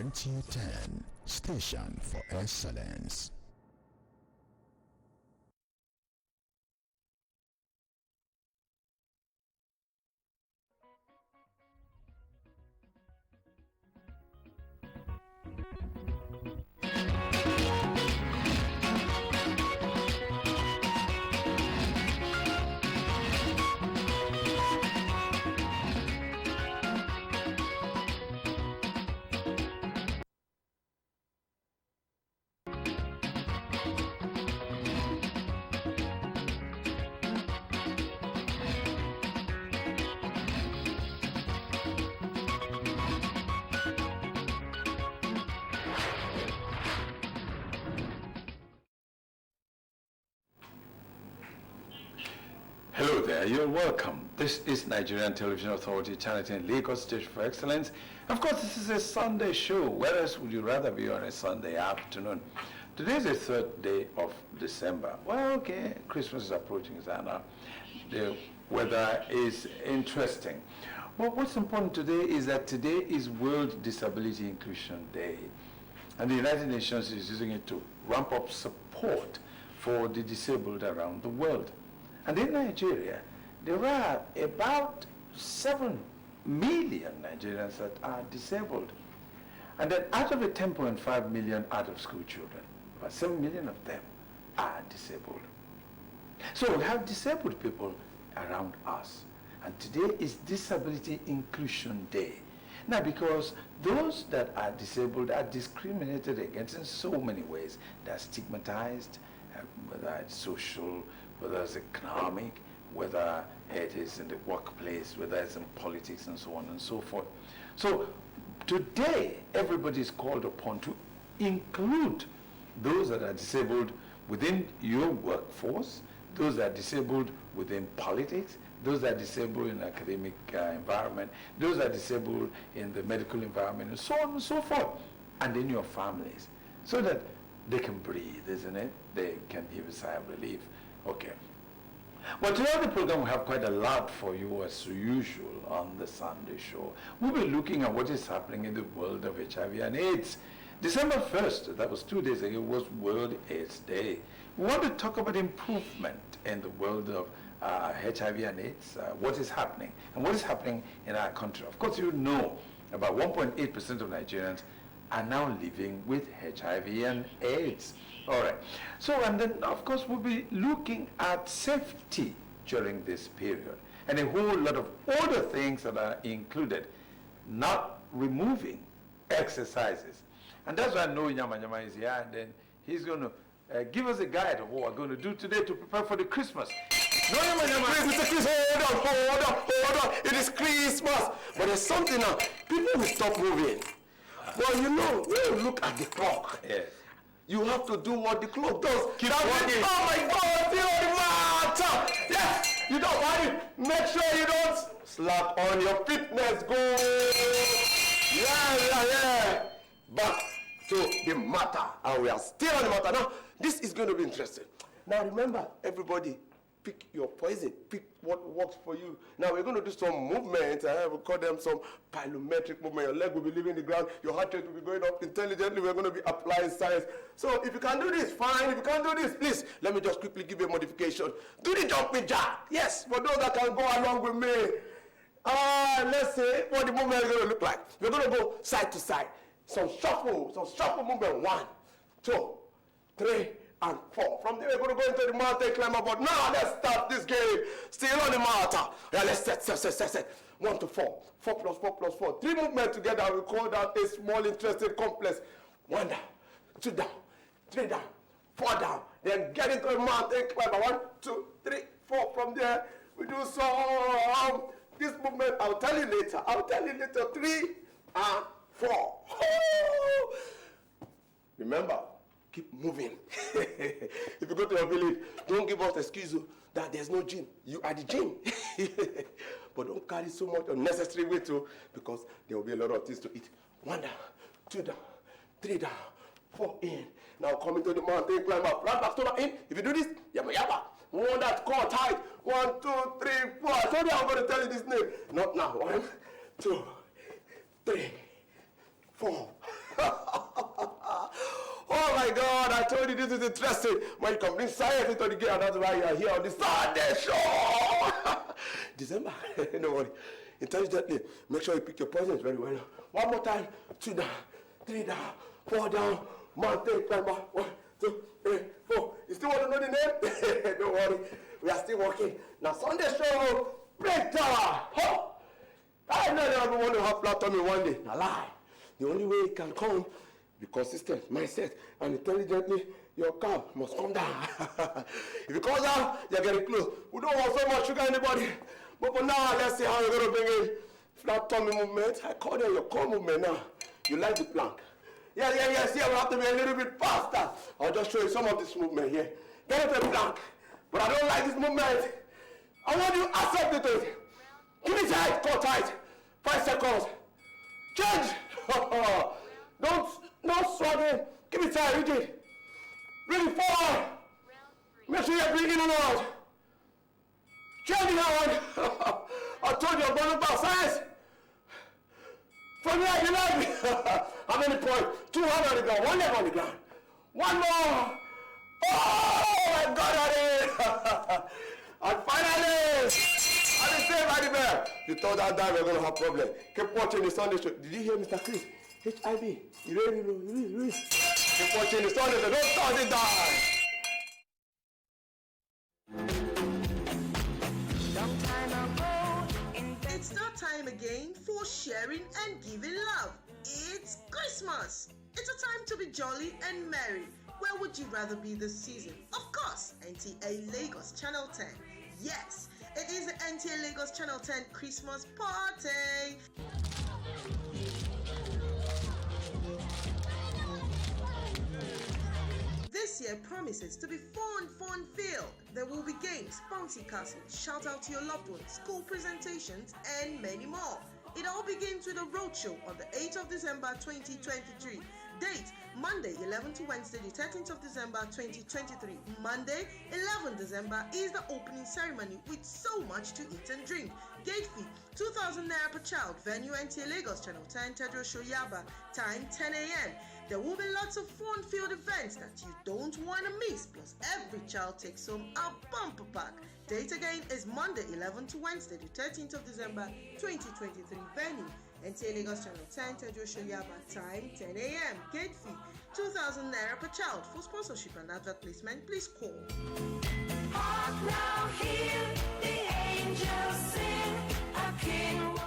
NTA10, Station for Excellence. Hello there, you're welcome. This is Nigerian Television Authority, Channel 10, Lagos Station for Excellence. Of course, this is a Sunday show. Where else would you rather be on a Sunday afternoon? Today is the 3rd day of December. Well, okay, Christmas is approaching, Zana. The weather is interesting. Well, what's important today is that today is World Disability Inclusion Day. And the United Nations is using it to ramp up support for the disabled around the world. And in Nigeria, there are about 7 million Nigerians that are disabled. And then out of the 10.5 million out-of-school children, about 7 million of them are disabled. So we have disabled people around us. And today is Disability Inclusion Day. Now, because those that are disabled are discriminated against in so many ways. They're stigmatized, whether it's social, whether it's economic, whether it is in the workplace, whether it's in politics, and so on and so forth. So today, everybody is called upon to include those that are disabled within your workforce, those that are disabled within politics, those that are disabled in academic environment, those that are disabled in the medical environment, and so on and so forth, and in your families, so that they can breathe, isn't it? They can give a sigh of relief. Okay. Well, today on the program, we have quite a lot for you as usual on the Sunday show. We'll be looking at what is happening in the world of HIV and AIDS. December 1st, that was 2 days ago, was World AIDS Day. We want to talk about improvement in the world of HIV and AIDS, what is happening, and what is happening in our country. Of course, you know about 1.8% of Nigerians are now living with HIV and AIDS. All right. So, and then, of course, we'll be looking at safety during this period and a whole lot of other things that are included, not removing exercises. And that's why I know Nyama Nyama is here, and then he's going to give us a guide of what we're going to do today to prepare for the Christmas. No, Nyama Nyama. Mr. Chris, hold on. It is Christmas. But there's something now. People will stop moving. Well, you know, when you look at the clock, Yes. you have to do what the clock does. Keep That working. means, oh my God, you don't matter. Yes, you don't worry. Make sure you don't slack on your fitness goal. Yeah. Back to the matter. And we are still on the matter. Now, this is going to be interesting. Now, remember, everybody, pick your poison. Pick what works for you. Now, we're going to do some movements. I will call them some plyometric movement. Your leg will be leaving the ground. Your heart rate will be going up intelligently. We're going to be applying science. So if you can do this, fine. If you can't do this, please, let me just quickly give you a modification. Do the jumping jack. Yes, for those that can go along with me. Let's see what the movement is going to look like. We're going to go side to side. Some shuffle movement. 1, 2, 3, and 4. From there, we're going to go into the mountain climber. But now, let's start this game. Still on the mountain. Yeah, let's set. 1 to 4. 4 plus 4 plus 4. 3 movements together. We call that a small, interesting complex. 1 down, 2 down, 3 down, 4 down. Then get into the mountain climber. 1, 2, 3, 4. From there, we do some. This movement, I'll tell you later. 3 and 4. Remember, keep moving. If you go to your village, don't give us excuse that there's no gym. You are the gym. But don't carry so much unnecessary weight too, because there will be a lot of things to eat. 1 down, 2 down, 3 down, 4 in. Now coming to the mountain climber. Right back, stomach in. If you do this, yabba. One that's caught tight. 1, 2, 3, 4. I told you I'm going to tell you this name. Not now. 1, 2, 3, 4. my God, I told you this is interesting. When you can bring science into the game, and that's why you are here on the Sunday show. December, don't worry. Intelligently, make sure you pick your poisons very well. One more time, 2 down, 3 down, 4 down, mountain climber, 1, 2, 3, 4. You still want to know the name? Don't worry, we are still working. Now Sunday show, break tower. Oh. I know you want to have flat tummy one day. Now lie. The only way it can come, be consistent, mindset, and intelligently, your carb must come down. If you come down, you're getting close. We don't want so much sugar anybody. But for now, let's see how you're going to bring in flat tummy movement. I call it your core movement now. You like the plank. Yeah, we have to be a little bit faster. I'll just show you some of this movement here. Get up a plank. But I don't like this movement. I want you to accept it. Give me tight, core tight. 5 seconds. Change. Don't struggle. Give me tight, rigid. Bring it forward. Make sure you're breathing in and out. Change it out. I told you I'm going to pass science. From here, you like me. How many points? 2 hands on the ground, 1 leg on the ground. 1 more. Oh, I got it. And finally, I didn't say right there. You thought that time we're going to have problem. Keep watching the Sunday show. Did you hear Mr. Chris? HIV. You really know, you really. Keep watching the Sunday show. Don't start it down. It's that time again for sharing and giving love. It's Christmas. It's a time to be jolly and merry. Where would you rather be this season? Of course, NTA Lagos Channel 10. Yes, it is the NTA Lagos Channel 10 Christmas party. This year promises to be fun-filled. There will be games, bouncy castles, shout out to your loved ones, school presentations, and many more. It all begins with a roadshow on the 8th of December 2023. Date, Monday 11th to Wednesday the 13th of December 2023. Monday 11th December is the opening ceremony with so much to eat and drink. Gate fee 2,000 naira per child. Venue NTA Lagos Channel 10 Tedros Shoyaba. Time 10 a.m. There will be lots of fun-filled events that you don't want to miss. Plus, every child takes home a bumper pack. Date again is Monday 11th to Wednesday the 13th of December 2023. Venue NTA Lagos Channel 10 Tedros Shoyaba. Time 10 a.m. Gate fee 2,000 naira per child. For sponsorship and advert placement, please call. Hark now, hear the angels sing, a king was.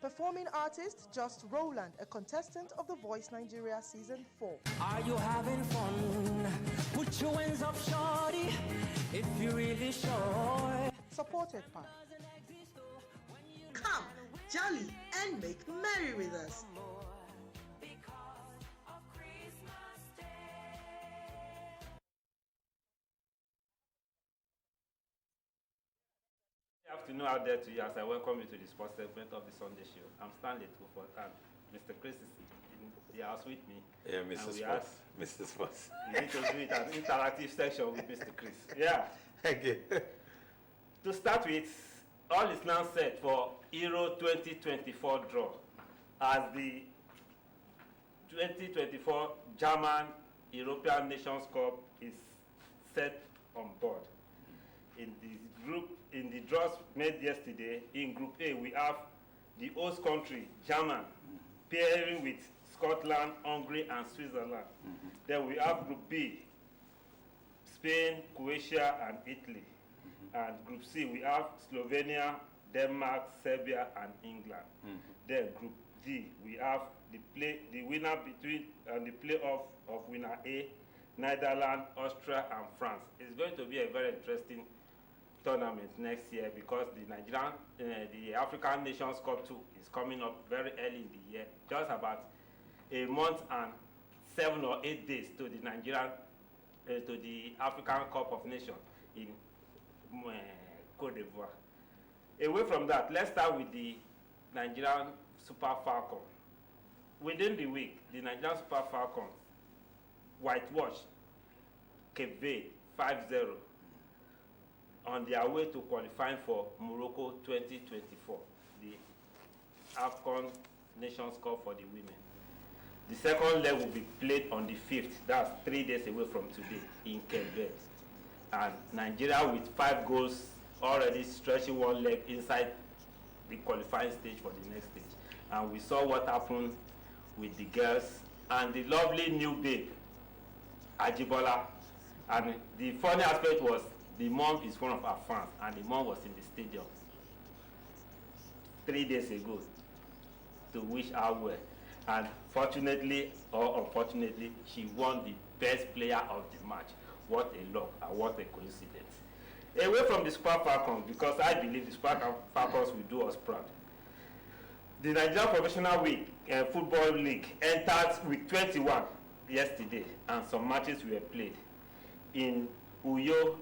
Performing artist Just Roland, a contestant of The Voice Nigeria Season 4. Are you having fun? Put your hands up, shorty, if you're really sure. Supported by Come, jolly, and make merry with us. Good afternoon out there to you as I welcome you to the sports segment of the Sunday show. I'm Stanley Tufo and Mr. Chris is in the house with me. Yeah, And Mr. we Sports. Mr. Sports. We need to do it an interactive section with Mr. Chris. Yeah. Okay. To start with, all is now set for Euro 2024 draw as the 2024 German European Nations Cup is set on board. In the draws made yesterday, in Group A, we have the host country, Germany, pairing with Scotland, Hungary, and Switzerland. Then we have Group B, Spain, Croatia, and Italy. And Group C, we have Slovenia, Denmark, Serbia, and England. Then Group D, we have the winner between the playoff of winner A, Netherlands, Austria, and France. It's going to be a very interesting tournament next year because the African Nations Cup 2 is coming up very early in the year, just about a month and 7 or 8 days to the to the African Cup of Nations in Cote d'Ivoire. Away from that, let's start with the Nigerian Super Falcons. Within the week, the Nigerian Super Falcons whitewashed Cape Verde 5-0 on their way to qualifying for Morocco 2024, the AFCON Nations Cup for the women. The second leg will be played on the 5th. That's 3 days away from today in Quebec. And Nigeria with 5 goals already stretching one leg inside the qualifying stage for the next stage. And we saw what happened with the girls and the lovely new babe, Ajibola. And the funny aspect was the mom is one of our fans, and the mom was in the stadium 3 days ago to wish her well. And fortunately or unfortunately, she won the best player of the match. What a luck and what a coincidence. Away from the Super Falcons, because I believe the Super Falcons will do us proud. The Nigerian Professional Football League entered week 21 yesterday, and some matches were played. In Uyo,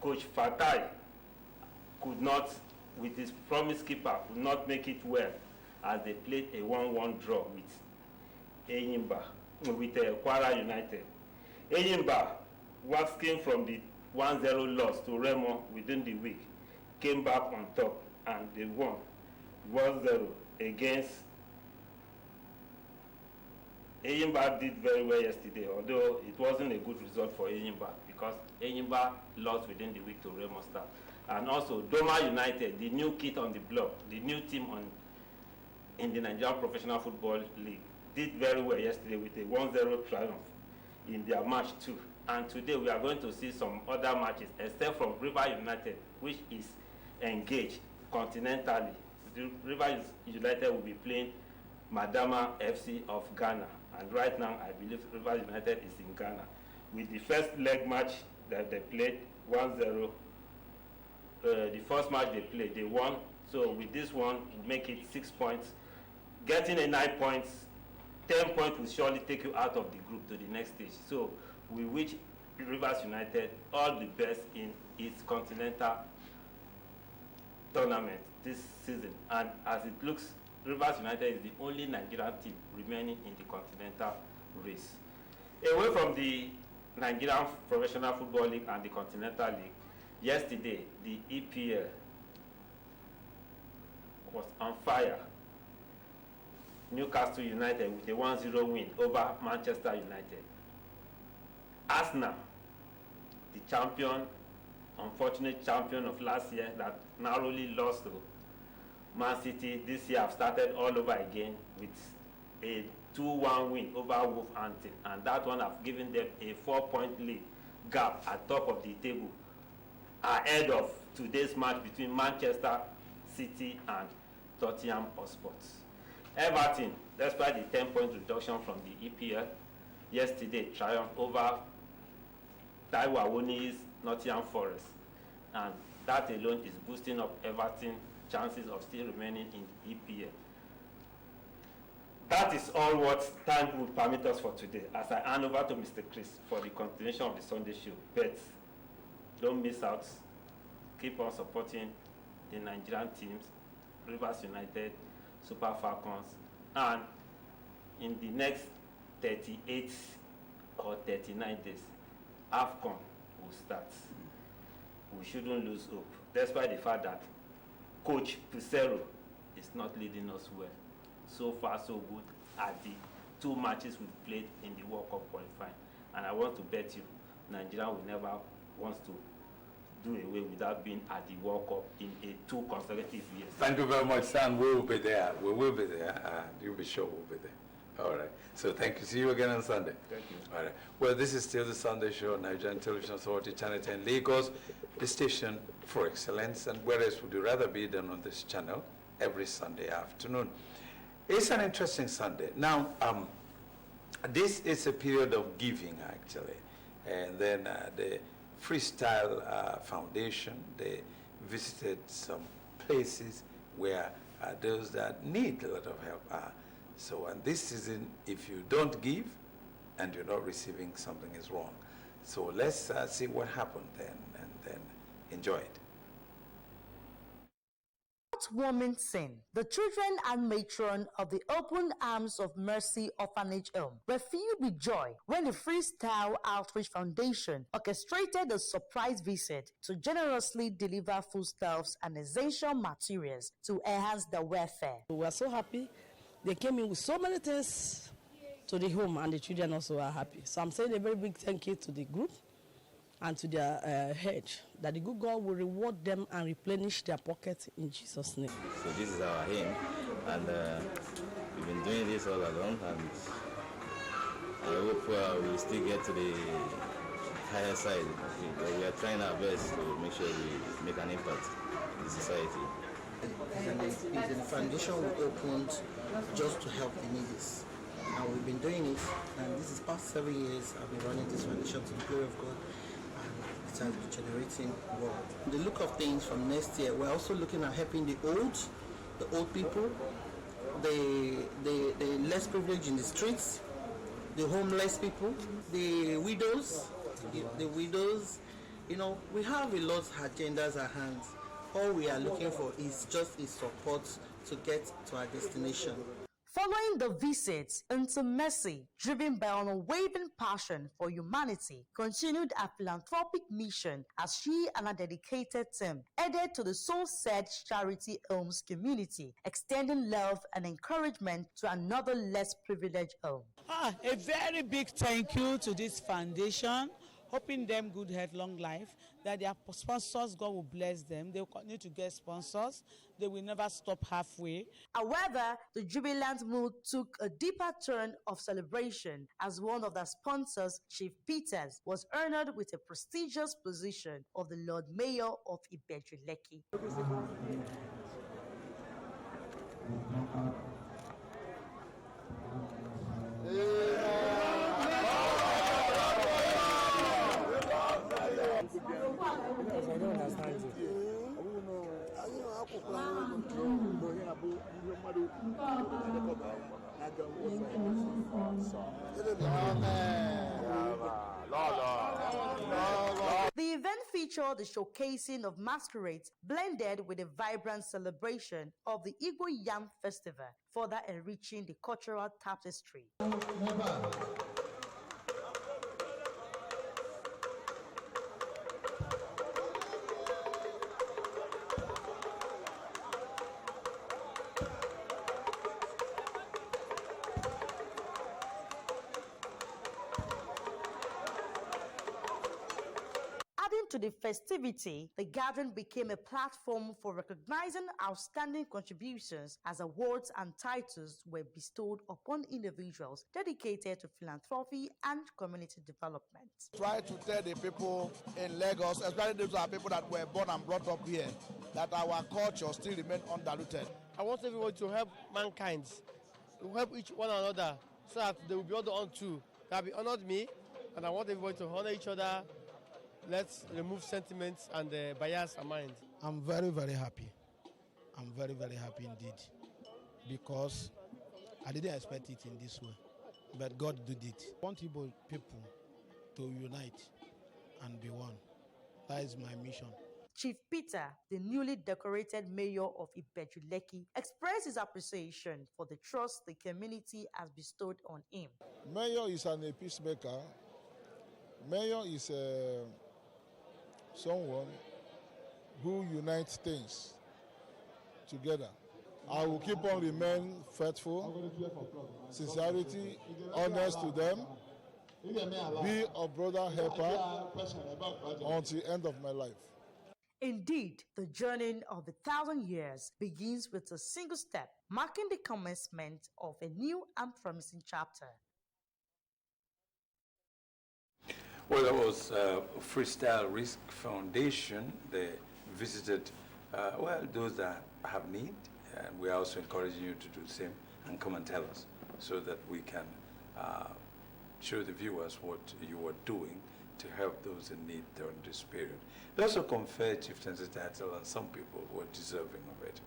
Coach Fatai could not, with his promise keeper, could not make it well as they played a 1-1 draw with Enyimba, with Kwara United. Enyimba, wasking from the 1-0 loss to Remo within the week, came back on top and they won 1-0 against Enyimba. Did very well yesterday, although it wasn't a good result for Enyimba because Enyimba lost within the week to Remo Star. And also Doma United, the new kid on the block, the new team in the Nigerian Professional Football League, did very well yesterday with a 1-0 triumph in their match 2. And today we are going to see some other matches, except from River United, which is engaged continentally. The River United will be playing Madama FC of Ghana. And right now, I believe River United is in Ghana. With the first leg match that they played, 1-0, the first match they played, they won. So with this one, we make it 6 points. Getting a 9 points, 10 points will surely take you out of the group to the next stage. So we wish Rivers United all the best in its continental tournament this season. And as it looks, Rivers United is the only Nigerian team remaining in the continental race. Away from the Nigerian Professional Football League and the Continental League, yesterday the EPL was on fire. Newcastle United with a 1-0 win over Manchester United. Arsenal, the champion, unfortunate champion of last year that narrowly lost to Man City, this year have started all over again with a 2-1 win over Wolverhampton, and that one have given them a 4-point lead gap at top of the table ahead of today's match between Manchester City and Tottenham Hotspur. Everton, despite the 10-point reduction from the EPL, yesterday triumphed over Taiwo Awoniyi's Nottingham Forest, and that alone is boosting up Everton's chances of still remaining in the EPL. That is all what time will permit us for today, as I hand over to Mr. Chris for the continuation of the Sunday show. But don't miss out. Keep on supporting the Nigerian teams, Rivers United, Super Falcons, and in the next 38 or 39 days, AFCON will start. We shouldn't lose hope, despite the fact that Coach Pissarro is not leading us well. So far, so good at the 2 matches we've played in the World Cup qualifying. And I want to bet you, Nigeria will never want to do away without being at the World Cup in 2 consecutive years. Thank you very much, Sam. We will be there. We will be there. You'll be sure we'll be there. All right. So thank you. See you again on Sunday. Thank you. All right. Well, this is still the Sunday show, Nigerian Television Authority, Channel 10 Lagos, the station for excellence. And where else would you rather be than on this channel every Sunday afternoon? It's an interesting Sunday. Now, this is a period of giving, actually. And then the Freestyle Foundation, they visited some places where those that need a lot of help are. So, and this season, if you don't give and you're not receiving, something is wrong. So let's see what happened then, and then enjoy it. Heartwarming scene. The children and matron of the Open Arms of Mercy Orphanage Home were filled with joy when the Freestyle Outreach Foundation orchestrated a surprise visit to generously deliver foodstuffs and essential materials to enhance their welfare. We are so happy They came in with so many things to the home, and the children also are happy. So I'm saying a very big thank you to the group and to their head, that the good God will reward them and replenish their pockets in Jesus' name. So this is our aim, and we've been doing this all along, and I hope we'll still get to the higher side. We are trying our best to make sure we make an impact in the society. And it's a foundation we opened just to help the needy. And we've been doing it, and this is past 7 years I've been running this foundation to the glory of God, and it has been generating wealth. The look of things from next year, we're also looking at helping the old people, the less privileged in the streets, the homeless people, the widows, the widows. You know, we have a lot of agendas at hand. All we are looking for is just a support to get to our destination. Following the visit into Mercy, driven by an unwavering passion for humanity, continued a philanthropic mission as she and a dedicated team added to the soul-set charity homes community, extending love and encouragement to another less privileged home. A very big thank you to this foundation, hoping them good health, long life, that their sponsors, God will bless them. They will continue to get sponsors. They will never stop halfway. However, the jubilant mood took a deeper turn of celebration as one of their sponsors, Chief Peters, was honored with a prestigious position of the Lord Mayor of Ibeju-Lekki. I don't understand it. The event featured the showcasing of masquerades blended with a vibrant celebration of the Igbo Yam Festival, further enriching the cultural tapestry. Adding to the festivity, the gathering became a platform for recognizing outstanding contributions as awards and titles were bestowed upon individuals dedicated to philanthropy and community development. Try to tell the people in Lagos, especially those are people that were born and brought up here, that our culture still remains undiluted. I want everyone to help mankind, to help each one another, so that they will be honored unto. They have honored me, and I want everybody to honor each other. Let's remove sentiments and bias and mind. I'm very, very happy. I'm very, very happy indeed, because I didn't expect it in this way, but God did it. I want Igbo people to unite and be one. That is my mission. Chief Peter, the newly decorated mayor of Ibeju-Lekki, expressed his appreciation for the trust the community has bestowed on him. Mayor is a peacemaker. Mayor is someone who unites things together. I will keep on remain faithful, sincerity, honest to them, be a brother helper until the end of my life. Indeed, the journey of 1,000 years begins with a single step, marking the commencement of a new and promising chapter. Well, that was Freestyle Risk Foundation. They visited, those that have need, and we're also encouraging you to do the same and come and tell us so that we can show the viewers what you are doing to help those in need during this period. They also conferred chieftaincy title on some people who are deserving of it.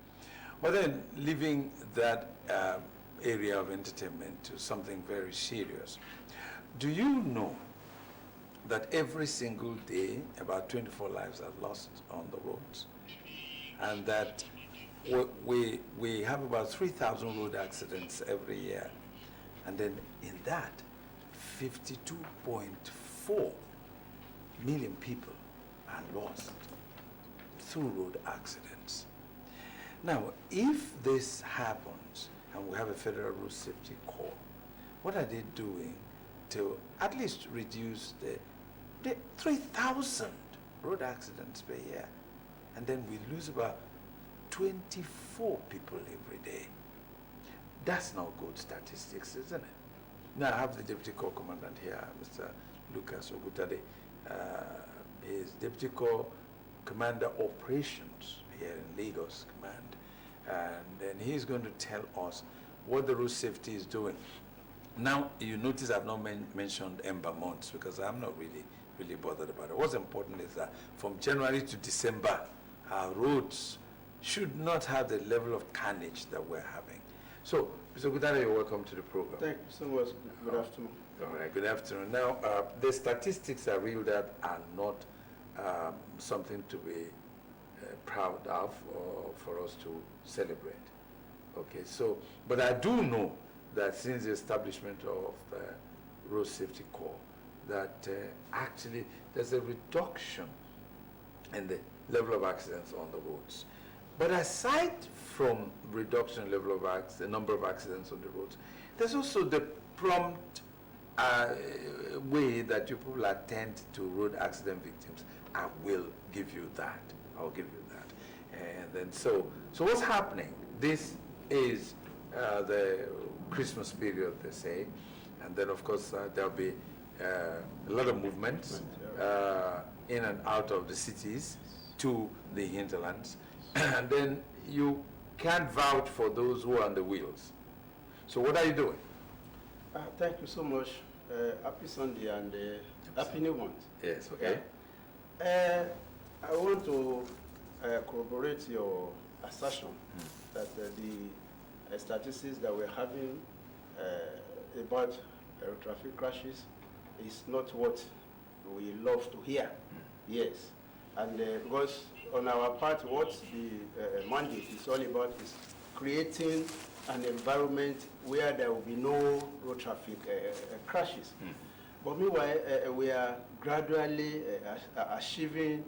But then, leaving that area of entertainment to something very serious, do you know that every single day about 24 lives are lost on the roads, and that we have about 3,000 road accidents every year, and then in that 52.4 million people are lost through road accidents. Now, if this happens and we have a Federal Road Safety Corps. What are they doing to at least reduce the 3,000 road accidents per year? And then we lose about 24 people every day. That's not good statistics, isn't it? Now I have the Deputy Corps Commandant here, Mr. Lucas Ogutade. He is Deputy Corps Commander Operations here in Lagos Command. And then he's going to tell us what the road safety is doing. Now, you notice I've not mentioned Ember months because I'm not really bothered about it. What's important is that from January to December, our roads should not have the level of carnage that we're having. So, Mr. Gudana, you're welcome to the program. Thank you so much. Good afternoon. All right, good afternoon. Now, the statistics are real that are not something to be proud of or for us to celebrate. Okay, so, but I do know that since the establishment of the Road Safety Corps, that actually there's a reduction in the level of accidents on the roads. But aside from reduction in level of the number of accidents on the roads, there's also the prompt way that you people attend to road accident victims. I will give you that. I'll give you that. And then so what's happening? This is the Christmas period, they say, and then of course there'll be a lot of movements in and out of the cities to the hinterlands, and then you can't vouch for those who are on the wheels. So what are you doing? Thank you so much. Happy Sunday and Happy New Month. Yes, okay. I want to corroborate your assertion that the statistics that we're having about traffic crashes is not what we love to hear. Yes. And because on our part, what the mandate is all about is creating an environment where there will be no road traffic crashes. But meanwhile, we are gradually achieving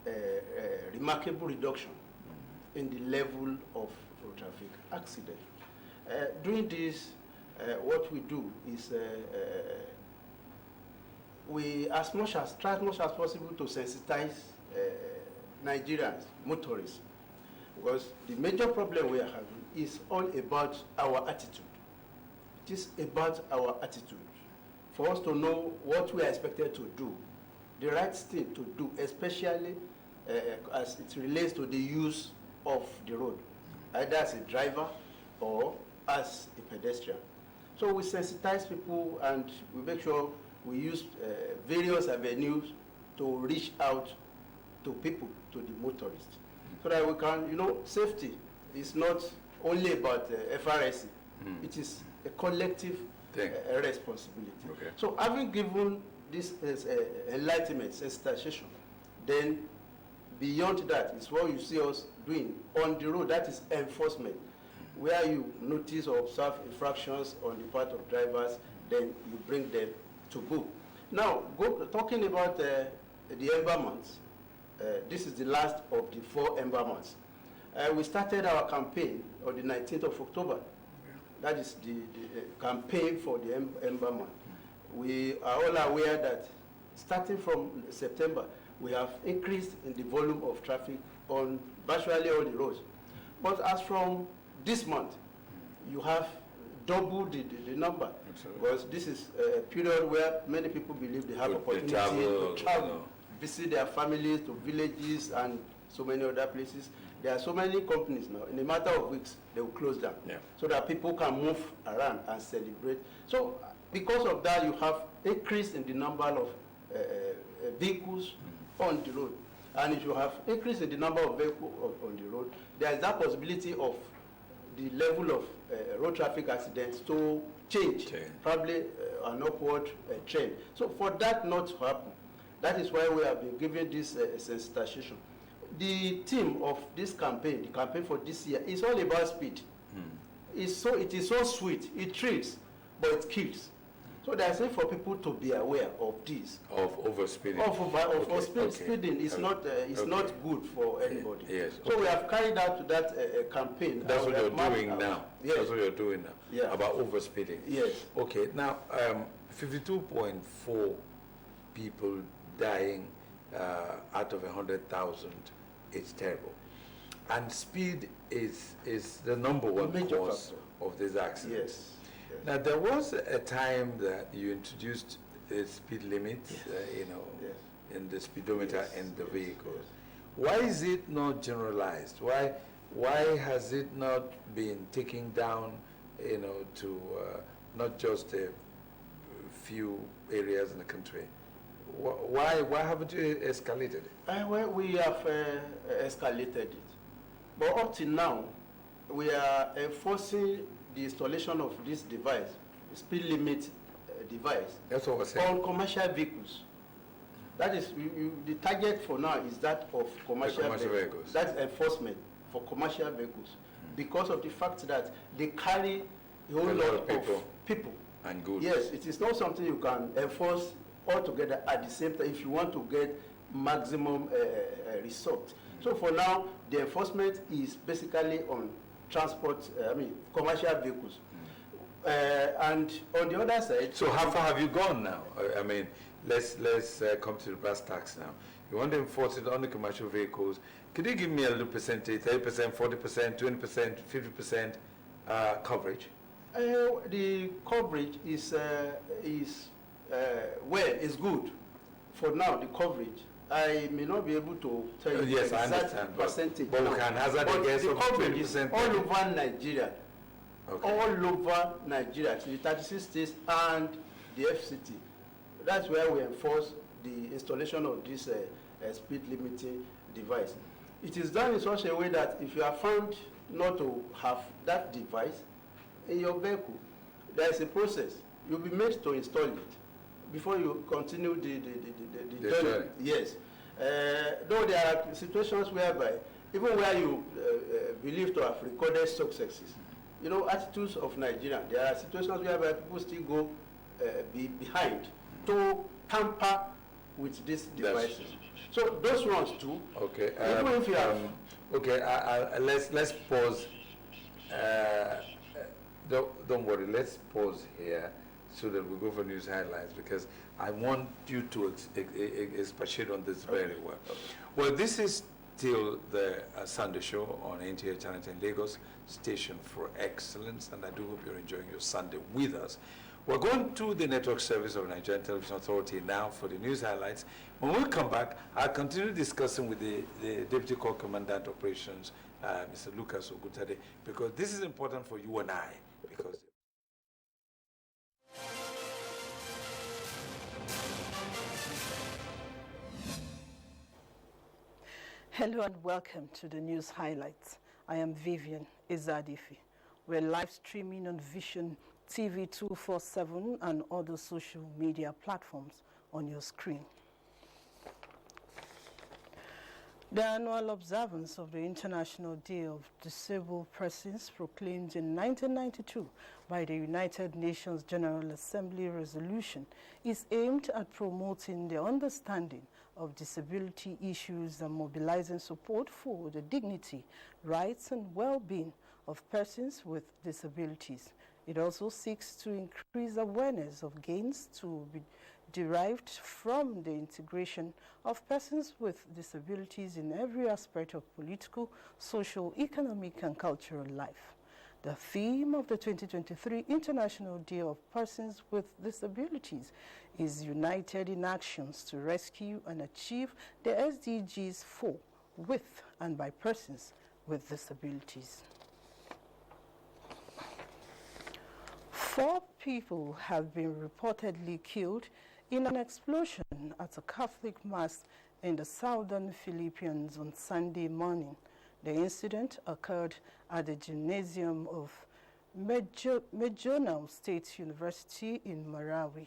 a remarkable reduction in the level of road traffic accidents. Doing this, what we do is we try as much as possible to sensitize Nigerians, motorists, because the major problem we are having is all about our attitude. It is about our attitude. For us to know what we are expected to do, the right thing to do, especially as it relates to the use of the road, either as a driver or as a pedestrian. So we sensitize people and we make sure we use various avenues to reach out to people, to the motorists, so that we can, safety is not only about FRSC, it is a collective responsibility. Okay. So having given this enlightenment, sensitization, then beyond that is what you see us doing on the road, that is enforcement, where you notice or observe infractions on the part of drivers, then you bring them to book. Now, talking about the Ember months, this is the last of the 4 Ember months. We started our campaign on the 19th of October. That is the campaign for the Ember month. We are all aware that starting from September, we have increased in the volume of traffic on virtually all the roads. But as from this month, you have doubled the number. Absolutely. Because this is a period where many people believe they have opportunity to travel, visit their families to villages and so many other places. There are so many companies now, in a matter of weeks, they will close down, so that people can move around and celebrate. So because of that, you have increase in the number of vehicles on the road. And if you have increase in the number of vehicles on the road, there is that possibility of the level of road traffic accidents to change, probably an upward trend. So for that not to happen, that is why we have been giving this sensitization. The theme of this campaign, the campaign for this year, is all about speed. It is so sweet. It thrills, but it kills. So they are saying for people to be aware of this. Of overspeeding. Speeding is not good for anybody. Yes. So we have carried out that campaign. That's what you're doing now. Yes. That's what you're doing now. Yeah. About overspeeding. Yes. Okay. Now, 52.4 people dying out of 100,000 is terrible, and speed is the number one cause of these accidents. Yes. Now, there was a time that you introduced a speed limit, in the speedometer in the vehicles. Why is it not generalized? Why has it not been taken down, to not just a few areas in the country? Why haven't you escalated it? Well, we have escalated it. But up till now, we are enforcing the installation of this device, speed limit device, that's what we're saying, on commercial vehicles. That is, the target for now is that of commercial vehicles. That's enforcement for commercial vehicles, because of the fact that they carry a whole lot of people and goods. Yes, it is not something you can enforce altogether at the same time if you want to get maximum result. So for now, the enforcement is basically on transport, commercial vehicles. And on the other side... So how far have you gone now? Let's come to the brass tacks now. You want to enforce it on the commercial vehicles. Could you give me a little percentage, 30%, 40%, 20%, 50% coverage? The coverage is good. For now, the coverage. I may not be able to tell you yes, the exact percentage. But we can hazard a guess of 20%. All over Nigeria. Okay. All over Nigeria, the 36 states and the FCT. That's where we enforce the installation of this speed limiting device. It is done in such a way that if you are found not to have that device in your vehicle, there is a process. You'll be made to install it before you continue the journey. Yes. Though there are situations whereby, even where you believe to have recorded successes, attitudes of Nigeria, there are situations whereby people still go behind to tamper with these devices. So those ones too. Okay. Even if you have. Let's pause. Don't worry. Let's pause here so that we go for news highlights, because I want you to expatiate on this very well. Well, this is still the Sunday show on NTA Channel 10 Lagos, Station for Excellence, and I do hope you're enjoying your Sunday with us. We're going to the network service of Nigerian Television Authority now for the news highlights. When we come back, I'll continue discussing with the Deputy Corps Commandant Operations, Mr. Lucas Ogutade, because this is important for you and I, because Hello and welcome to the news highlights. I am Vivian Izadifi. We're live streaming on Vision TV 247 and other social media platforms on your screen. The annual observance of the International Day of Disabled Persons, proclaimed in 1992 by the United Nations General Assembly resolution, is aimed at promoting the understanding of disability issues and mobilizing support for the dignity, rights, and well-being of persons with disabilities. It also seeks to increase awareness of gains to be derived from the integration of persons with disabilities in every aspect of political, social, economic, and cultural life. The theme of the 2023 International Day of Persons with Disabilities is United in Actions to Rescue and Achieve the SDGs for, with, and by persons with disabilities. 4 people have been reportedly killed in an explosion at a Catholic mass in the southern Philippines on Sunday morning. The incident occurred at the gymnasium of Mejonao State University in Marawi,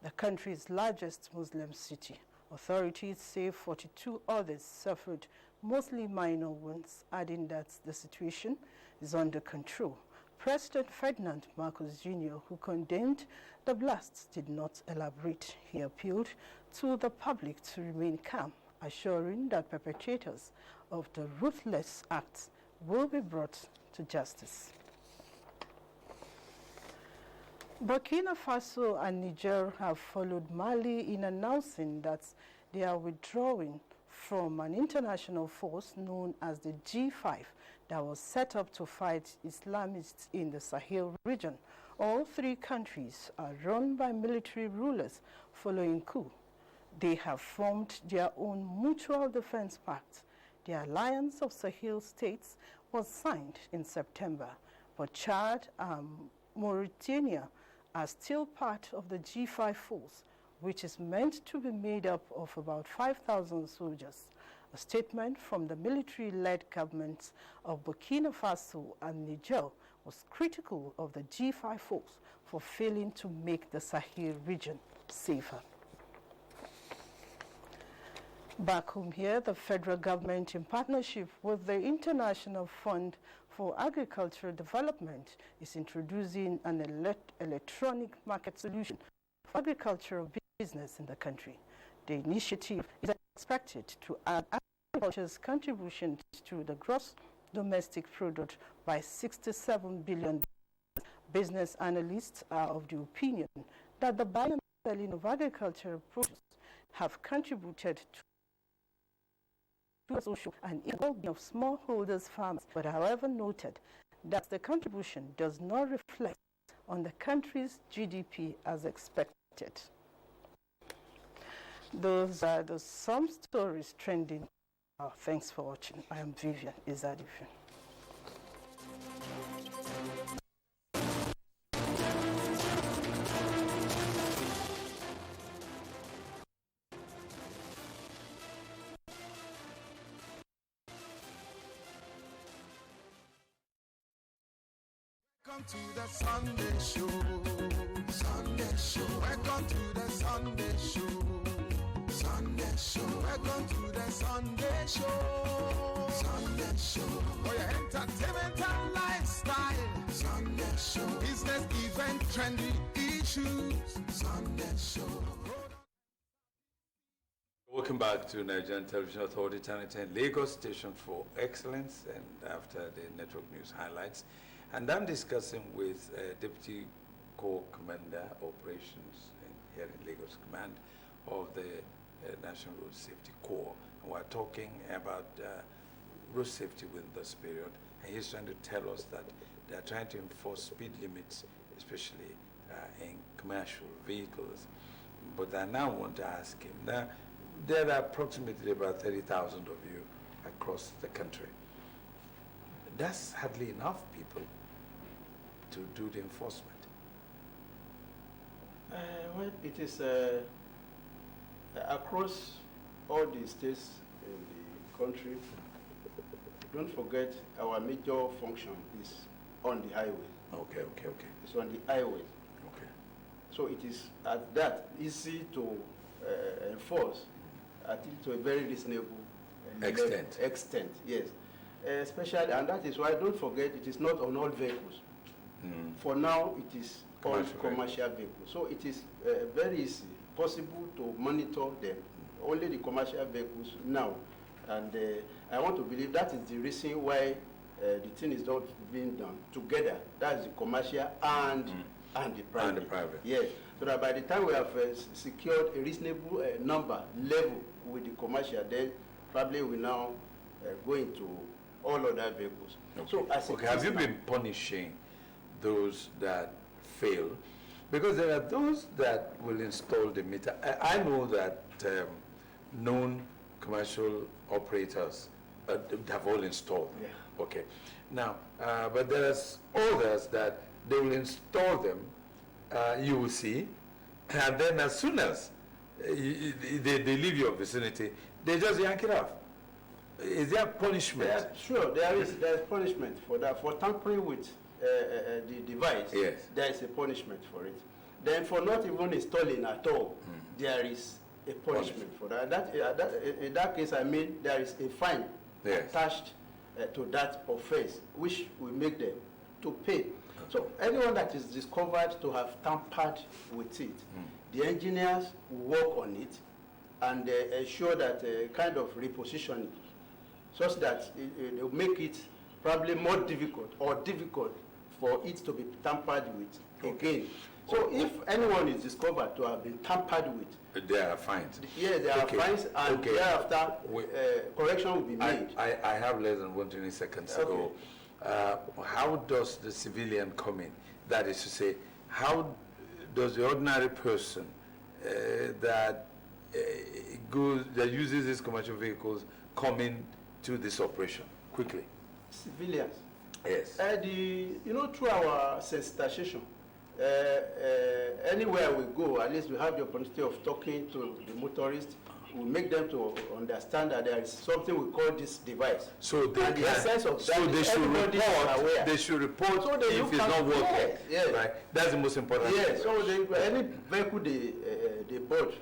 the country's largest Muslim city. Authorities say 42 others suffered mostly minor wounds, adding that the situation is under control. President Ferdinand Marcos Jr., who condemned the blasts, did not elaborate. He appealed to the public to remain calm, assuring that perpetrators of the ruthless acts will be brought to justice. Burkina Faso and Niger have followed Mali in announcing that they are withdrawing from an international force known as the G5 that was set up to fight Islamists in the Sahel region. All three countries are run by military rulers following coup. They have formed their own mutual defense pact. The alliance of Sahel states was signed in September, but Chad and Mauritania are still part of the G5 force, which is meant to be made up of about 5,000 soldiers. A statement from the military-led governments of Burkina Faso and Niger was critical of the G5 force for failing to make the Sahel region safer. Back home here, the federal government, in partnership with the International Fund for Agricultural Development, is introducing an electronic market solution for agricultural business in the country. The initiative is expected to add agriculture's contribution to the gross domestic product by $67 billion. Business analysts are of the opinion that the buying and selling of agricultural produce have contributed to social and well-being of smallholders farmers, but however noted that the contribution does not reflect on the country's GDP as expected. Those are some stories trending. Thanks for watching. I am Vivian Izadifu. Welcome to the Sunday Show. Sunday Show. Welcome to the Sunday Show. Sunday Show. Welcome to the Sunday Show. Sunday Show. For your entertainment and lifestyle. Sunday Show. Business, event, trendy issues. Sunday Show. Welcome back to Nigerian Television Authority, Channel 10, Lagos Station for Excellence, and after the network news highlights. And I'm discussing with Deputy Corps Commander Operations here in Lagos Command of the National Road Safety Corps. And we're talking about road safety within this period. And he's trying to tell us that they're trying to enforce speed limits, especially in commercial vehicles. But I now want to ask him, now, there are approximately about 30,000 of you across the country. That's hardly enough people to do the enforcement. Well, it is across all the states in the country. Don't forget, our major function is on the highway. Okay. It's on the highway. Okay. So it is at that easy to enforce, at least to a very reasonable extent, yes. Especially, and that is why, don't forget, it is not on all vehicles. For now, it is on commercial vehicles. So it is very easy, possible to monitor them, only the commercial vehicles now. And I want to believe that is the reason why the thing is not being done together. That is the commercial and the private. And the private. Yes. So that by the time we have secured a reasonable level with the commercial, then probably we now go into all other vehicles. Okay. So have you been punishing those that fail? Because there are those that will install the meter. I know that known commercial operators have all installed. Yeah. Okay. Now, but there's others that they will install them, you will see, and then as soon as they leave your vicinity, they just yank it off. Is there punishment? Sure, there is punishment for that. For tampering with the device, yes, there is a punishment for it. Then for not even installing at all, there is a punishment for that. In that case, I mean, there is a fine attached to that offense, which will make them to pay. So anyone that is discovered to have tampered with it, the engineers will work on it and ensure that kind of repositioning, such that they will make it probably more difficult for it to be tampered with again. So if anyone is discovered to have been tampered with, there are fines. Yeah, there are fines, and thereafter correction will be made. I have less than 120 seconds to go. How does the civilian come in? That is to say, how does the ordinary person that uses these commercial vehicles come in to this operation? Quickly. Civilians. Yes. Through our sensitization, anywhere we go, at least we have the opportunity of talking to the motorists. We make them to understand that there is something we call this device. So they and the essence of that, so they should report. They should report so they if it's not working. Yes. Right. That's the most important. Yes. So any vehicle they bought,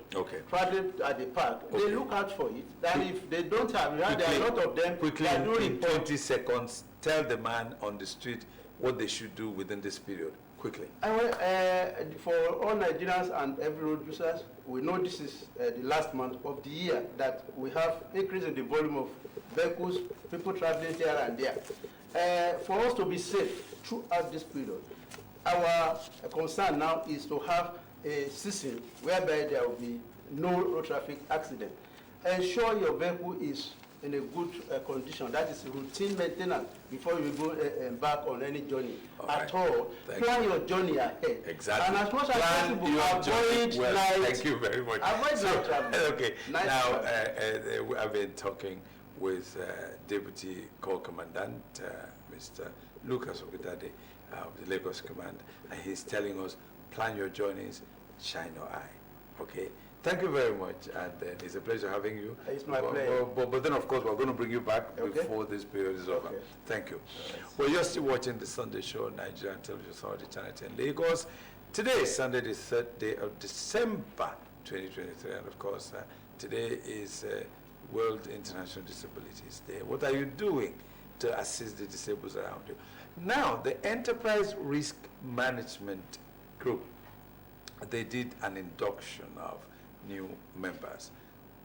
traveling at the park, they look out for it. And if they don't have, there are a lot of them. Quickly, in 20 seconds, tell the man on the street what they should do within this period. Quickly. For all Nigerians and every road users, we know this is the last month of the year that we have increase in the volume of vehicles, people traveling here and there. For us to be safe throughout this period, our concern now is to have a season whereby there will be no road traffic accident. Ensure your vehicle is in a good condition. That is routine maintenance before you go embark on any journey at all. Plan your journey ahead. Exactly. And as much as possible, avoid night. Thank you very much. Avoid night travel. Okay. Now, I've been talking with Deputy Corps Commandant, Mr. Lucas Obitade of the Lagos Command, and he's telling us, plan your journeys, shine your eye. Okay. Thank you very much, and it's a pleasure having you. It's my pleasure. But then, of course, we're going to bring you back before this period is over. Thank you. Well, you're still watching the Sunday show, Nigerian Television Authority, Channel 10 Lagos. Today is Sunday, the 3rd day of December, 2023, and of course, today is World International Disabilities Day. What are you doing to assist the disabled around you? Now, the Enterprise Risk Management Group, they did an induction of new members.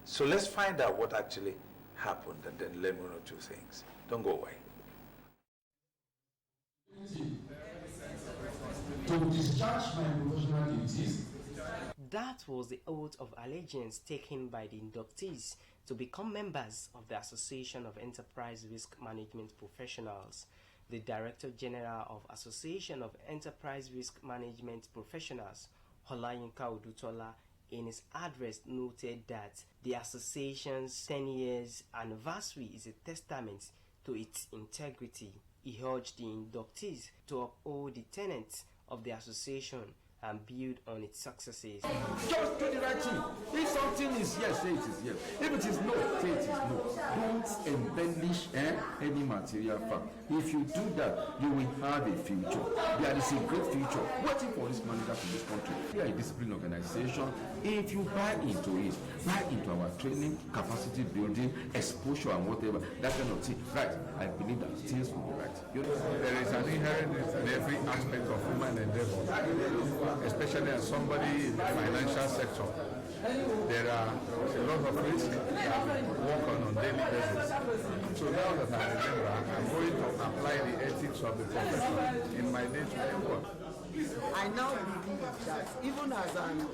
So let's find out what actually happened and then learn one or two things. Don't go away. To discharge my professional duties. That was the oath of allegiance taken by the inductees to become members of the Association of Enterprise Risk Management Professionals. The Director General of Association of Enterprise Risk Management Professionals, Olayinka Odutola, in his address noted that the association's 10 years anniversary is a testament to its integrity. He urged the inductees to uphold the tenets of the association and build on its successes. Just do the right thing. If something is yes, say it is yes. If it is no, say it is no. Don't embellish any material fact. If you do that, you will have a future. There is a great future waiting for this managers in this country. We are a disciplined organization. If you buy into it, buy into our training, capacity building, exposure and whatever, that kind of thing. Right, I believe that things will be right. There is an inherent in every aspect of human endeavor, especially as somebody in the financial sector. There are a lot of risks that we work on daily basis. So now that I remember, I'm going to apply the ethics of the profession in my day-to-day work. I now believe that even as an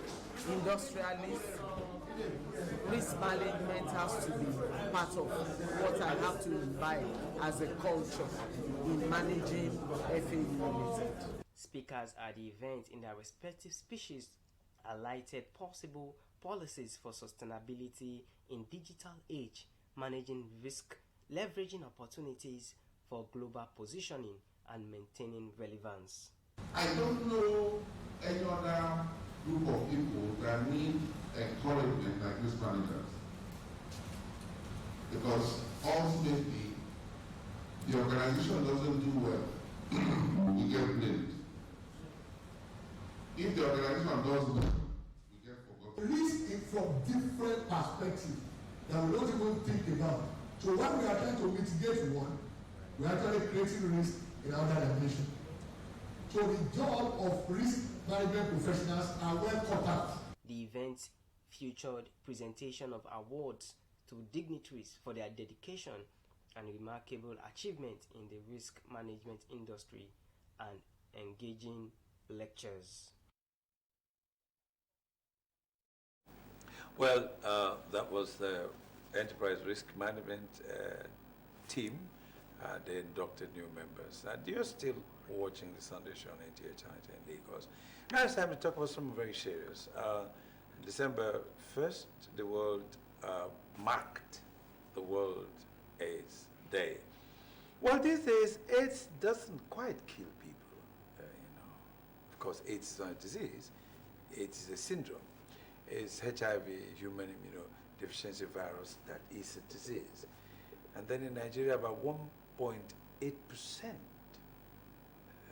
industrialist, risk management has to be part of what I have to imbibe as a culture in managing FAU Limited. Speakers at the event in their respective species highlighted possible policies for sustainability in digital age, managing risk, leveraging opportunities for global positioning, and maintaining relevance. I don't know any other group of people that need encouragement like risk managers, because ultimately the organization doesn't do well, we get blamed. If the organization does well, we get forgotten. Risk it from different perspectives that we don't even think about. So when we are trying to mitigate one, we are actually creating risk in other dimensions. So the job of risk management professionals are well cut out. The event featured presentation of awards to dignitaries for their dedication and remarkable achievement in the risk management industry and engaging lectures. Well, that was the Enterprise Risk Management team. They inducted new members. And you're still watching the Sunday show on NTA Channel in Lagos. Now it's time to talk about something very serious. December 1st, the world marked the World AIDS Day. Well, these days, AIDS doesn't quite kill people, Of course, AIDS is not a disease. AIDS is a syndrome. It's HIV, human immunodeficiency virus, that is a disease. And then in Nigeria, about 1.8%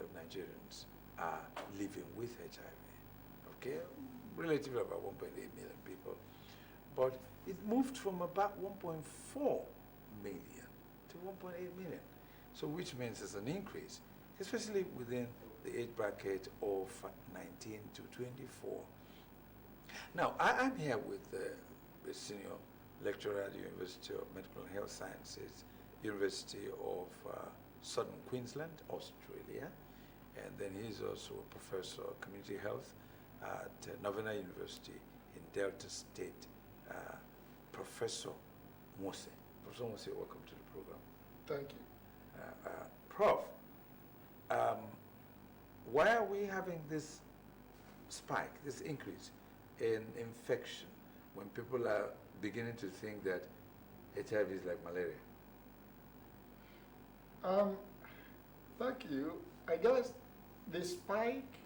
of Nigerians are living with HIV, okay? Relatively about 1.8 million people. But it moved from about 1.4 million to 1.8 million. So which means there's an increase, especially within the age bracket of 19 to 24. Now, I'm here with a senior lecturer at the University of Medical and Health Sciences, University of Southern Queensland, Australia. And then he's also a professor of community health at Novena University in Delta State. Professor Mose. Professor Mose, welcome to the program. Thank you. Prof, why are we having this spike, this increase in infection when people are beginning to think that HIV is like malaria? Thank you. I guess the spike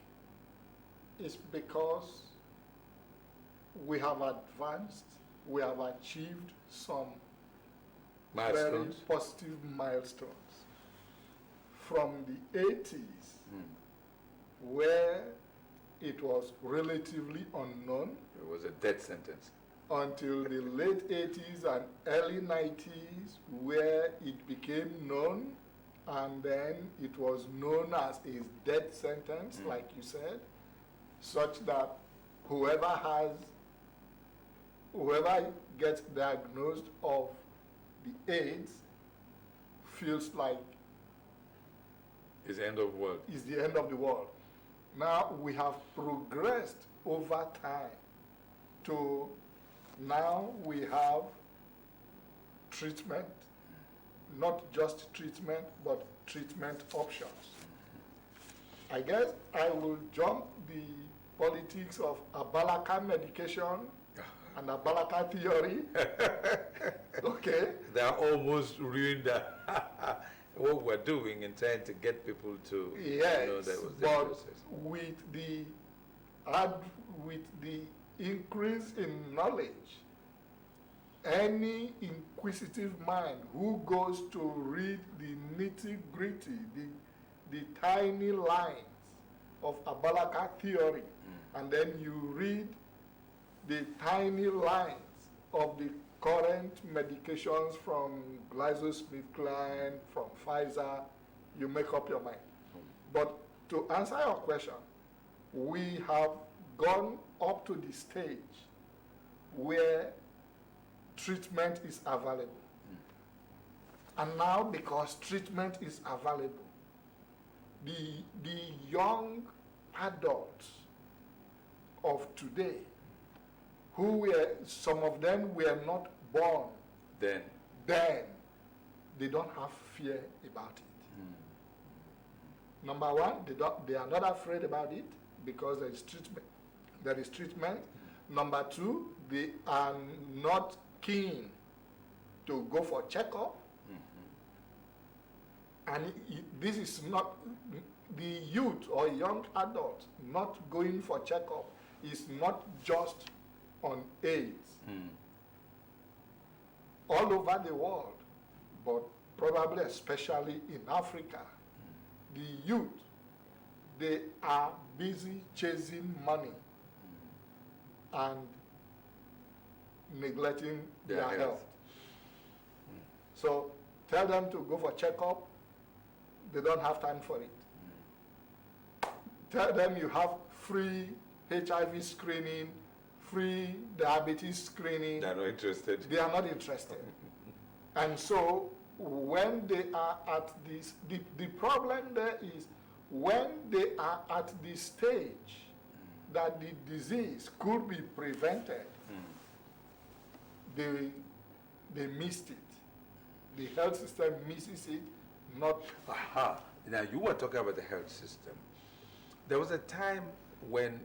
is because we have advanced, we have achieved some milestones, very positive milestones. From the 80s, where it was relatively unknown. It was a death sentence. Until the late 80s and early 90s, where it became known, and then it was known as a death sentence, like you said, such that whoever gets diagnosed of the AIDS feels like it's the end of the world. It's the end of the world. Now we have progressed over time to now we have treatment, not just treatment, but treatment options. I guess I will jump the politics of Abalaka medication and Abalaka theory. Okay. They are almost ruined what we're doing in trying to get people to know that was the process. With the increase in knowledge, any inquisitive mind who goes to read the nitty-gritty, the tiny lines of Abalaka theory, and then you read the tiny lines of the current medications from GlaxoSmithKline, from Pfizer, you make up your mind. But to answer your question, we have gone up to the stage where treatment is available. And now, because treatment is available, the young adults of today, some of them were not born then, they don't have fear about it. Number one, they are not afraid about it because there is treatment. Number two, they are not keen to go for checkup. And this is not the youth or young adults not going for checkup is not just on AIDS. All over the world, but probably especially in Africa, the youth, they are busy chasing money and neglecting their health. So tell them to go for checkup, they don't have time for it. tell them you have free HIV screening, free diabetes screening. They're not interested. They are not interested. And so when they are at this, the problem there is when they are at the stage that the disease could be prevented, they missed it. The health system misses it, not. Aha. Now, you were talking about the health system. There was a time when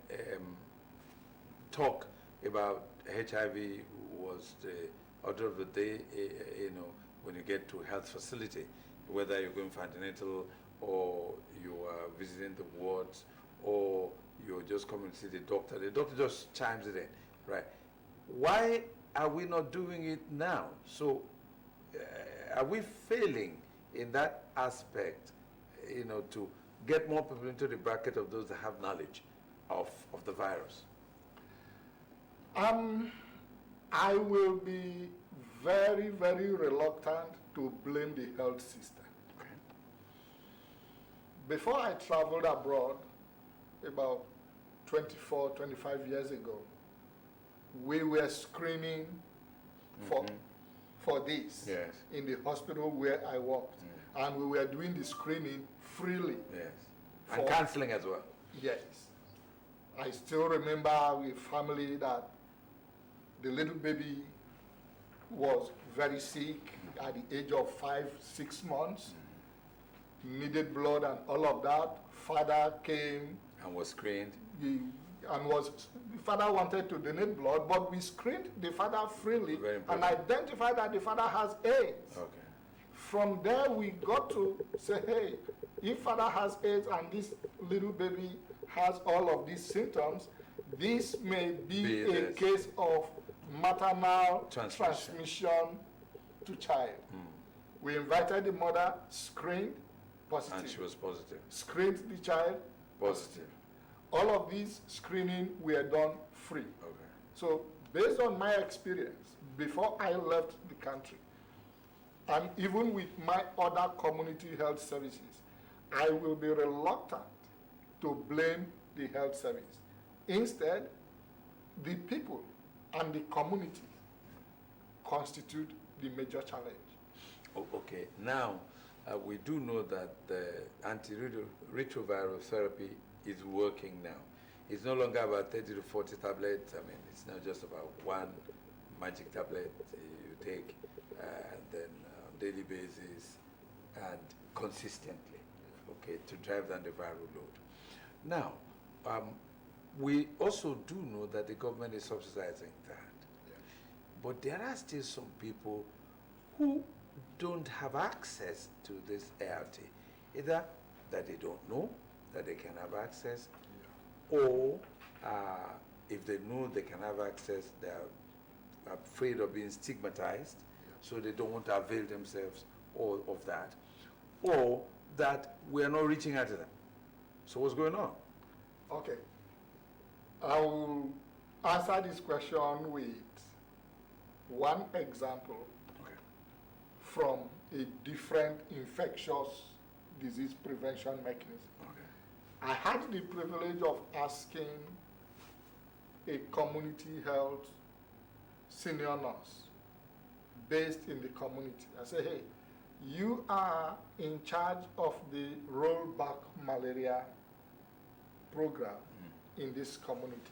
talk about HIV was the order of the day, when you get to a health facility, whether you're going for antenatal or you are visiting the wards or you're just coming to see the doctor just chimes it in, right? Why are we not doing it now? So are we failing in that aspect, to get more people into the bracket of those that have knowledge of the virus? I will be very, very reluctant to blame the health system. Okay. Before I traveled abroad, about 24, 25 years ago, we were screening for this Yes. in the hospital where I worked. And we were doing the screening freely. Yes. And counseling as well. Yes. I still remember with family that the little baby was very sick at the age of 5-6 months, needed blood and all of that. Father came. And was screened. The father wanted to donate blood, but we screened the father freely and identified that the father has AIDS. Okay. From there, we got to say, hey, if father has AIDS and this little baby has all of these symptoms, this may be a case of maternal transmission to child. We invited the mother, screened, positive. And she was positive. Screened the child, Positive. all of these screening were done free. Okay. So based on my experience, before I left the country, and even with my other community health services, I will be reluctant to blame the health service. Instead, the people and the community constitute the major challenge. Okay, now we do know that the antiretroviral therapy is working now. It's no longer about 30 to 40 tablets. I mean, it's not just about one magic tablet you take and then on a daily basis and consistently, okay, to drive down the viral load. Now, we also do know that the government is subsidizing that. But there are still some people who don't have access to this ART. Either that they don't know that they can have access, or if they know they can have access, they're afraid of being stigmatized, so they don't want to avail themselves of that, or that we're not reaching out to them. So what's going on? Okay. I will answer this question with one example from a different infectious disease prevention mechanism. I had the privilege of asking a community health senior nurse based in the community. I said, hey, you are in charge of the rollback malaria program in this community.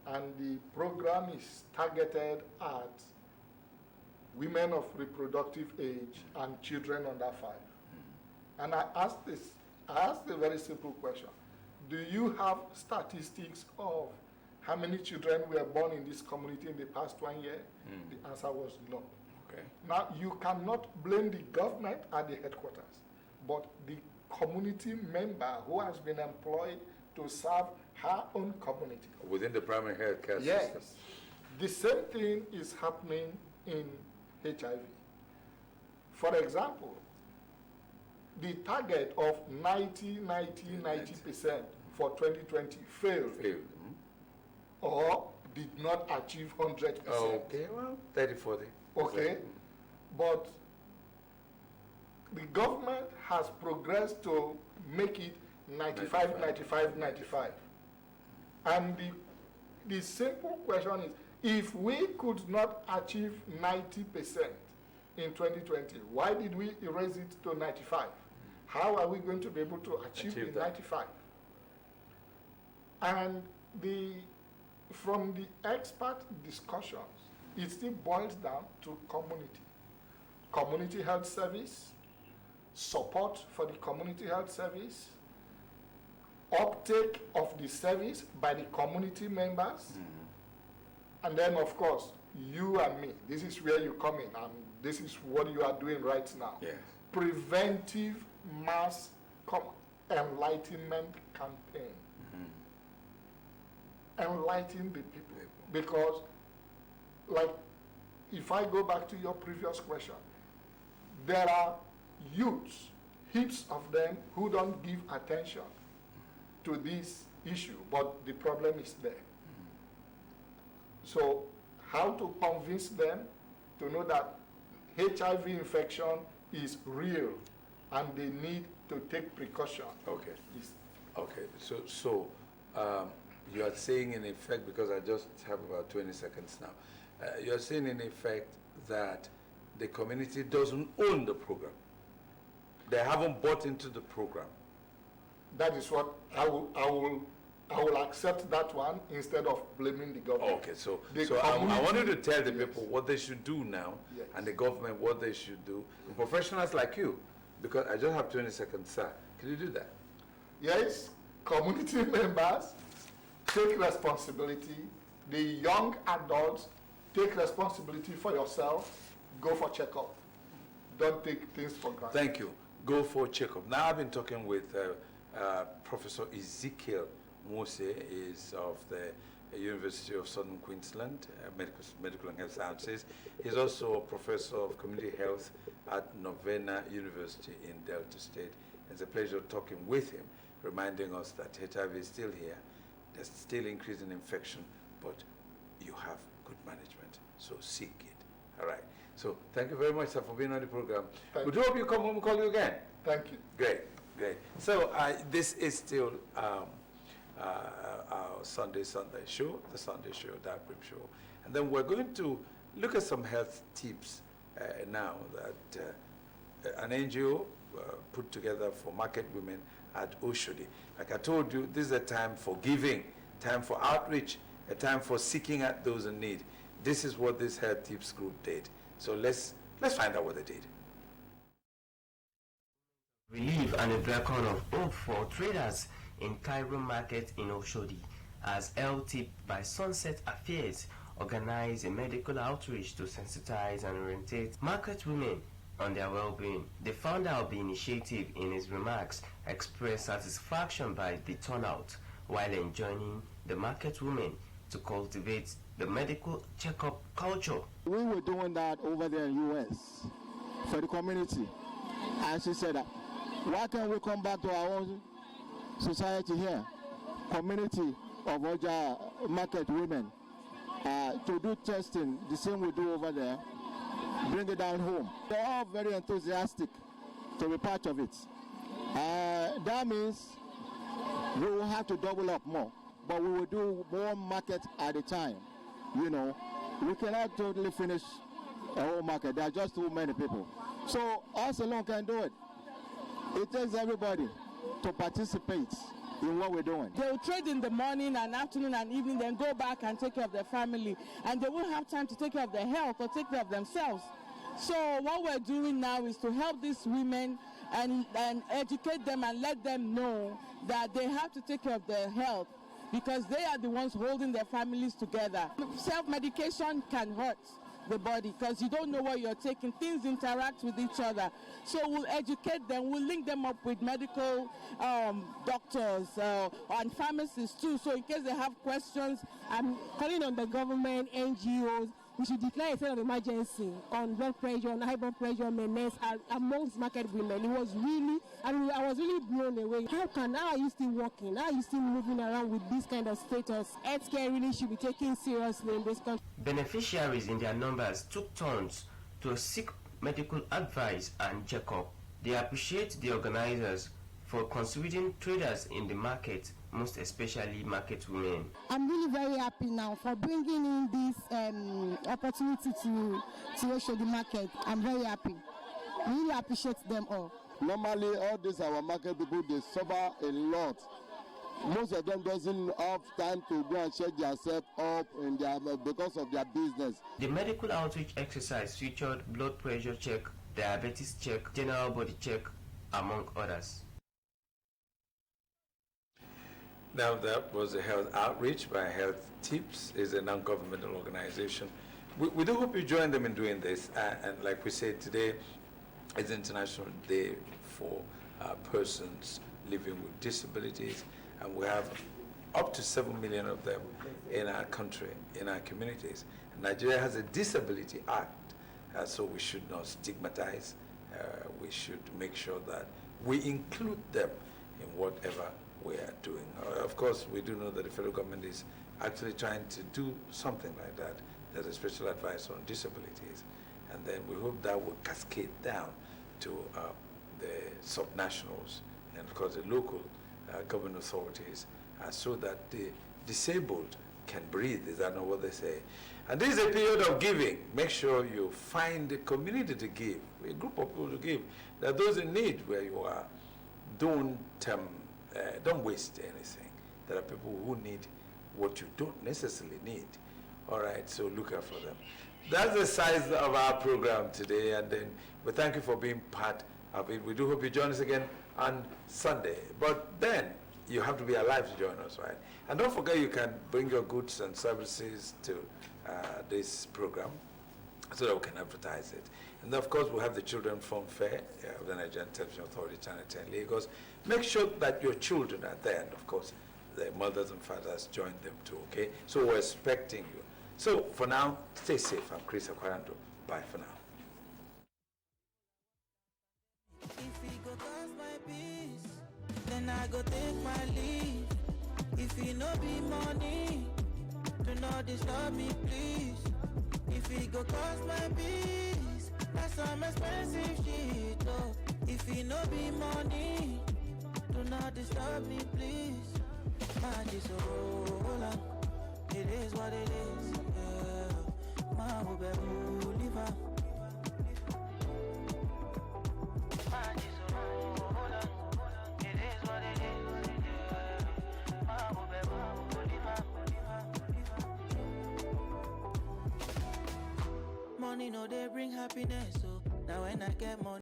And the program is targeted at women of reproductive age and children under 5. And I asked a very simple question. Do you have statistics of how many children were born in this community in the past 1 year? The answer was no. Okay. Now, you cannot blame the government at the headquarters, but the community member who has been employed to serve her own community. Within the primary health care Yes. system. The same thing is happening in HIV. For example, the target of 90% for 2020 failed. Or did not achieve 100%. Okay, well, 30-40. Okay, but the government has progressed to make it 95, 95, 95. And the simple question is, if we could not achieve 90% in 2020, why did we erase it to 95? How are we going to be able to achieve the 95? And from the expert discussions, it still boils down to community. Community health service, support for the community health service, uptake of the service by the community members, and then of course, you and me. This is where you come in, and this is what you are doing right now. Yes. Preventive mass enlightenment campaign. Enlighten the people. Because, like, if I go back to your previous question, there are youths, heaps of them, who don't give attention to this issue, but the problem is there. So, how to convince them to know that HIV infection is real and they need to take precaution. Okay. Okay. So you are saying in effect, because I just have about 20 seconds now, you are saying in effect that the community doesn't own the program. They haven't bought into the program. That is what I will accept that one instead of blaming the government. Okay, so I wanted to tell the people what they should do now, and the government what they should do, and professionals like you, because I just have 20 seconds, sir. Can you do that? Yes, community members take responsibility. The young adults take responsibility for yourself. Go for checkup. Don't take things for granted. Thank you. Go for checkup. Now I've been talking with Professor Ezekiel Mose, is of the University of Southern Queensland, Medical and Health Sciences. He's also a professor of community health at Novena University in Delta State. It's a pleasure talking with him, reminding us that HIV is still here. There's still increasing infection, but you have good management, so seek it. All right. So thank you very much, sir, for being on the program. We do hope you come home and call you again. Thank you. Great, great. So this is still our Sunday show, the Sunday show, Dark Rib Show. And then we're going to look at some health tips now that an NGO put together for market women at Oshodi. Like I told you, this is a time for giving, time for outreach, a time for seeking out those in need. This is what this health tips group did. So let's find out what they did. Relief and a beacon of hope for traders in Cairo Market in Oshodi, as LTIP by Sunset Affairs organized a medical outreach to sensitize and orientate market women on their well-being. The founder of the initiative, in his remarks, expressed satisfaction by the turnout while enjoining the market women to cultivate the medical checkup culture. We were doing that over there in US for the community. And she said, why can't we come back to our own society here, community of Oja market women, to do testing the same we do over there, bring it down home. They're all very enthusiastic to be part of it. That means we will have to double up more, but we will do one market at a time. You know, we cannot totally finish a whole market. There are just too many people. So us alone can do it. It takes everybody to participate in what we're doing. They will trade in the morning and afternoon and evening, then go back and take care of their family. And they won't have time to take care of their health or take care of themselves. So what we're doing now is to help these women and educate them and let them know that they have to take care of their health, because they are the ones holding their families together. Self-medication can hurt the body because you don't know what you're taking. Things interact with each other. So we'll educate them, we'll link them up with medical doctors and pharmacists too. So in case they have questions, I'm calling on the government, NGOs, we should declare a state of emergency on blood pressure, on high blood pressure, menace amongst market women. It was really, I was really blown away. How are you still working? How are you still moving around with this kind of status? Healthcare really should be taken seriously in this country. Beneficiaries in their numbers took turns to seek medical advice and checkup. They appreciate the organizers for contributing traders in the market, most especially market women. I'm really very happy now for bringing in this opportunity to show the market. I'm very happy. Really appreciate them all. Normally, all these our market people, they suffer a lot. Most of them doesn't have time to go and check themselves up in their, because of their business. The medical outreach exercise featured blood pressure check, diabetes check, general body check, among others. Now that was a health outreach by Health Tips, is a non-governmental organization. We do hope you join them in doing this. And like we said, today is International Day for persons living with disabilities. And we have up to 7 million of them in our country, in our communities. Nigeria has a Disability Act, so we should not stigmatize. We should make sure that we include them in whatever we are doing. Of course, we do know that the federal government is actually trying to do something like that. There's a special advice on disabilities. And then we hope that will cascade down to the subnationals and, of course, the local government authorities, so that the disabled can breathe. Is that not what they say? And this is a period of giving. Make sure you find a community to give, a group of people to give. There are those in need where you are. Don't waste anything. There are people who need what you don't necessarily need. All right, so look out for them. That's the size of our program today, and then we thank you for being part of it. We do hope you join us again on Sunday. But then you have to be alive to join us, right? And don't forget, you can bring your goods and services to this program so that we can advertise it. And of course, we have the Children Fun Fair of the Nigerian Television Authority, Channel 10 Lagos. Make sure that your children are there, and of course, their mothers and fathers join them too, okay? So we're expecting you. So for now, stay safe. I'm Chris Akwaranto. Bye for now. Then I go take my leave. If it no be money, do not disturb me, please. If it go cost my peace, that's some expensive shit, oh. If it no be money, do not disturb me, please. Magic so roll, it is what it is, yeah. My baby, live up. Money no they bring happiness, so now when I get money